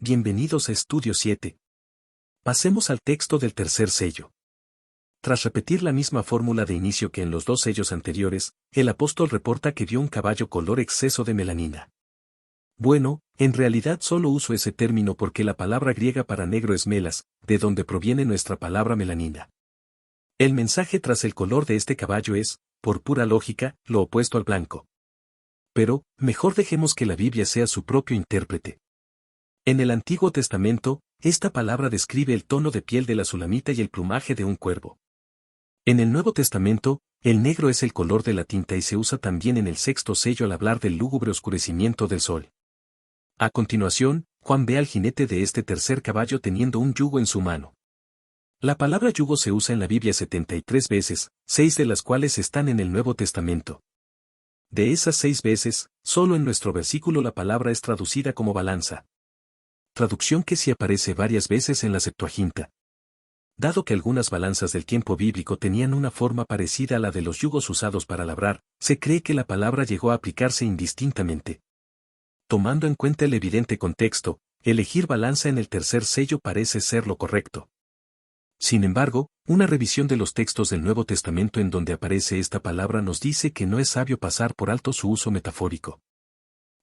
Bienvenidos a Estudio 7. Pasemos al texto del tercer sello. Tras repetir la misma fórmula de inicio que en los dos sellos anteriores, el apóstol reporta que vio un caballo color exceso de melanina. Bueno, en realidad solo uso ese término porque la palabra griega para negro es melas, de donde proviene nuestra palabra melanina. El mensaje tras el color de este caballo es, por pura lógica, lo opuesto al blanco. Pero, mejor dejemos que la Biblia sea su propio intérprete. En el Antiguo Testamento, esta palabra describe el tono de piel de la sulamita y el plumaje de un cuervo. En el Nuevo Testamento, el negro es el color de la tinta y se usa también en el sexto sello al hablar del lúgubre oscurecimiento del sol. A continuación, Juan ve al jinete de este tercer caballo teniendo un yugo en su mano. La palabra yugo se usa en la Biblia 73 veces, 6 de las cuales están en el Nuevo Testamento. De esas 6 veces, solo en nuestro versículo la palabra es traducida como balanza. Traducción que sí aparece varias veces en la Septuaginta. Dado que algunas balanzas del tiempo bíblico tenían una forma parecida a la de los yugos usados para labrar, se cree que la palabra llegó a aplicarse indistintamente. Tomando en cuenta el evidente contexto, elegir balanza en el tercer sello parece ser lo correcto. Sin embargo, una revisión de los textos del Nuevo Testamento en donde aparece esta palabra nos dice que no es sabio pasar por alto su uso metafórico.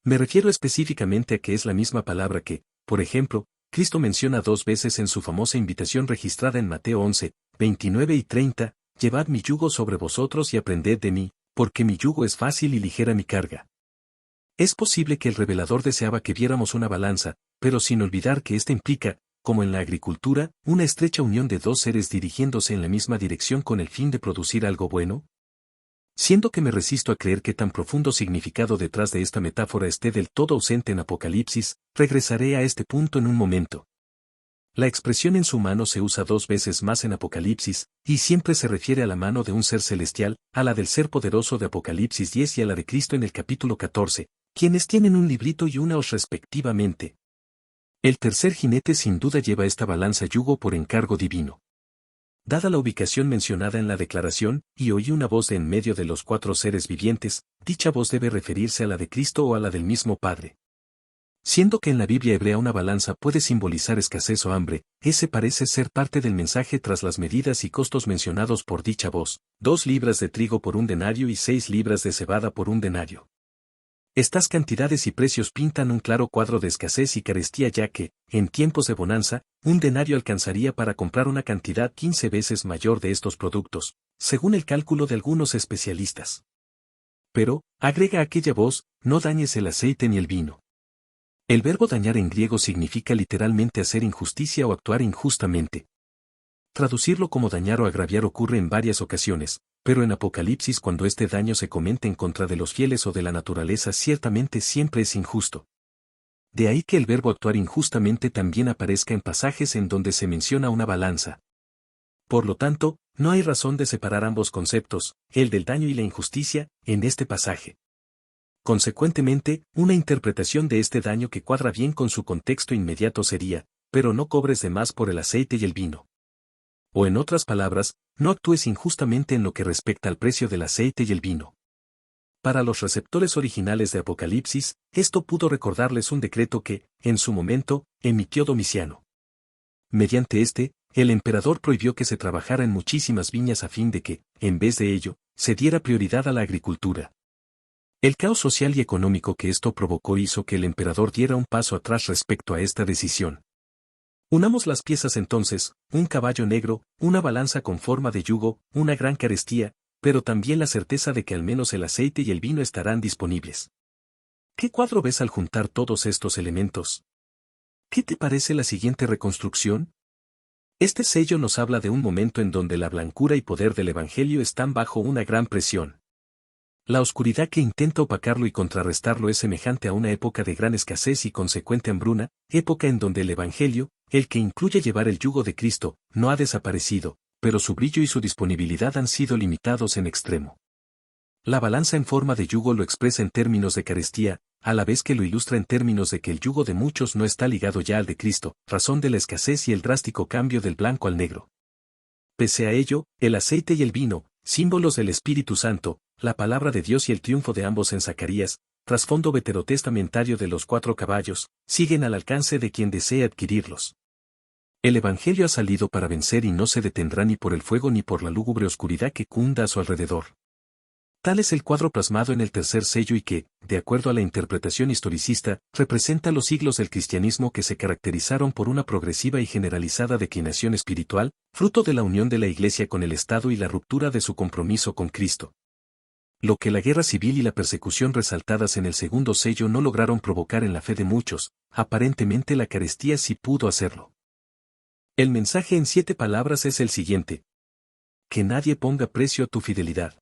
Me refiero específicamente a que es la misma palabra que, por ejemplo, Cristo menciona 2 veces en su famosa invitación registrada en Mateo 11, 29 y 30, «Llevad mi yugo sobre vosotros y aprended de mí, porque mi yugo es fácil y ligera mi carga». Es posible que el revelador deseaba que viéramos una balanza, pero sin olvidar que ésta implica, como en la agricultura, una estrecha unión de 2 seres dirigiéndose en la misma dirección con el fin de producir algo bueno. Siendo que me resisto a creer que tan profundo significado detrás de esta metáfora esté del todo ausente en Apocalipsis, regresaré a este punto en un momento. La expresión en su mano se usa 2 veces más en Apocalipsis, y siempre se refiere a la mano de un ser celestial, a la del ser poderoso de Apocalipsis 10 y a la de Cristo en el capítulo 14, quienes tienen un librito y una hoz respectivamente. El tercer jinete sin duda lleva esta balanza yugo por encargo divino. Dada la ubicación mencionada en la declaración, y oí una voz de en medio de los 4 seres vivientes, dicha voz debe referirse a la de Cristo o a la del mismo Padre. Siendo que en la Biblia hebrea una balanza puede simbolizar escasez o hambre, ese parece ser parte del mensaje tras las medidas y costos mencionados por dicha voz, 2 libras de trigo por 1 denario y 6 libras de cebada por 1 denario. Estas cantidades y precios pintan un claro cuadro de escasez y carestía ya que, en tiempos de bonanza, 1 denario alcanzaría para comprar una cantidad 15 veces mayor de estos productos, según el cálculo de algunos especialistas. Pero, agrega aquella voz, no dañes el aceite ni el vino. El verbo dañar en griego significa literalmente hacer injusticia o actuar injustamente. Traducirlo como dañar o agraviar ocurre en varias ocasiones, pero en Apocalipsis cuando este daño se comete en contra de los fieles o de la naturaleza ciertamente siempre es injusto. De ahí que el verbo actuar injustamente también aparezca en pasajes en donde se menciona una balanza. Por lo tanto, no hay razón de separar ambos conceptos, el del daño y la injusticia, en este pasaje. Consecuentemente, una interpretación de este daño que cuadra bien con su contexto inmediato sería, pero no cobres de más por el aceite y el vino. O en otras palabras, no actúes injustamente en lo que respecta al precio del aceite y el vino. Para los receptores originales de Apocalipsis, esto pudo recordarles un decreto que, en su momento, emitió Domiciano. Mediante este, el emperador prohibió que se trabajara en muchísimas viñas a fin de que, en vez de ello, se diera prioridad a la agricultura. El caos social y económico que esto provocó hizo que el emperador diera un paso atrás respecto a esta decisión. Unamos las piezas entonces, un caballo negro, una balanza con forma de yugo, una gran carestía, pero también la certeza de que al menos el aceite y el vino estarán disponibles. ¿Qué cuadro ves al juntar todos estos elementos? ¿Qué te parece la siguiente reconstrucción? Este sello nos habla de un momento en donde la blancura y poder del Evangelio están bajo una gran presión. La oscuridad que intenta opacarlo y contrarrestarlo es semejante a una época de gran escasez y consecuente hambruna, época en donde el Evangelio, el que incluye llevar el yugo de Cristo, no ha desaparecido, pero su brillo y su disponibilidad han sido limitados en extremo. La balanza en forma de yugo lo expresa en términos de carestía, a la vez que lo ilustra en términos de que el yugo de muchos no está ligado ya al de Cristo, razón de la escasez y el drástico cambio del blanco al negro. Pese a ello, el aceite y el vino, símbolos del Espíritu Santo, la palabra de Dios y el triunfo de ambos en Zacarías, trasfondo veterotestamentario de los 4 caballos, siguen al alcance de quien desee adquirirlos. El Evangelio ha salido para vencer y no se detendrá ni por el fuego ni por la lúgubre oscuridad que cunda a su alrededor. Tal es el cuadro plasmado en el tercer sello y que, de acuerdo a la interpretación historicista, representa los siglos del cristianismo que se caracterizaron por una progresiva y generalizada declinación espiritual, fruto de la unión de la Iglesia con el Estado y la ruptura de su compromiso con Cristo. Lo que la guerra civil y la persecución resaltadas en el segundo sello no lograron provocar en la fe de muchos, aparentemente la carestía sí pudo hacerlo. El mensaje en 7 palabras es el siguiente: que nadie ponga precio a tu fidelidad.